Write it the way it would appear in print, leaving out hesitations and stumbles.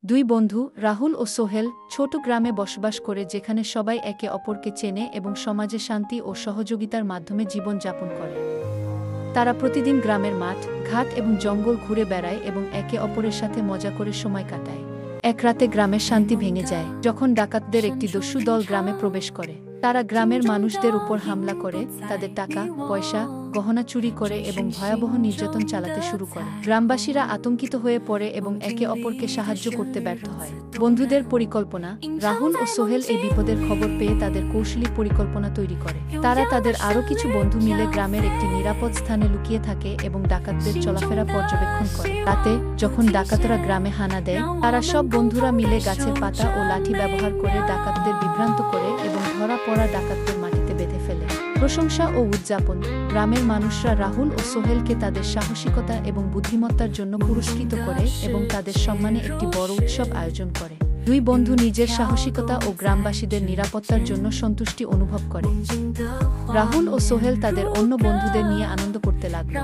দুই বন্ধু রাহুল ও সোহেল ছোট গ্রামে বসবাস করে যেখানে সবাই একে অপরকে চেনে এবং সমাজে শান্তি ও সহযোগিতার মাধ্যমে জীবন যাপন করে। তারা প্রতিদিন গ্রামের মাঠ, ঘাট এবং জঙ্গল ঘুরে বেড়ায় এবং একে অপরের সাথে মজা করে সময় কাটায়। এক রাতে গ্রামের শান্তি ভেঙে যায় যখন ডাকাতদের একটি দস্যু দল গ্রামে প্রবেশ করে। তারা গ্রামের মানুষদের উপর হামলা করে, তাদের টাকা, পয়সা, গহনা চুরি করে এবং ভয়াবহ নির্যাতন চালাতে শুরু করে। গ্রামবাসীরা আতঙ্কিত হয়ে পড়ে এবং একে অপরকে সাহায্য করতে ব্যর্থ হয়। বন্ধুদের পরিকল্পনা। রাহুল ও সোহেল এই বিপদের খবর পেয়ে তাদের কৌশলী পরিকল্পনা তৈরি করে। তারা তাদের আরও কিছু বন্ধু মিলে গ্রামের একটি নিরাপদ স্থানে লুকিয়ে থাকে এবং ডাকাতদের চলাফেরা পর্যবেক্ষণ করে। রাতে যখন ডাকাতরা গ্রামে হানা দেয়, তারা সব বন্ধুরা মিলে গাছের পাতা ও লাঠি ব্যবহার করে ডাকাতদের বিভ্রান্ত করে এবং ধরা পড়া ডাকাতদের মাটিতে বেঁধে ফেলে। প্রশংসা ও উদযাপন। গ্রামের মানুষরা রাহুল ও সোহেলকে তাদের সাহসিকতা এবং বুদ্ধিমত্তার জন্য পুরস্কৃত করে এবং তাদের সম্মানে একটি বড় উৎসব আয়োজন করে। দুই বন্ধু নিজের সাহসিকতা ও গ্রামবাসীদের নিরাপত্তার জন্য সন্তুষ্টি অনুভব করে। রাহুল ও সোহেল তাদের অন্য বন্ধুদের নিয়ে আনন্দ করতে লাগল।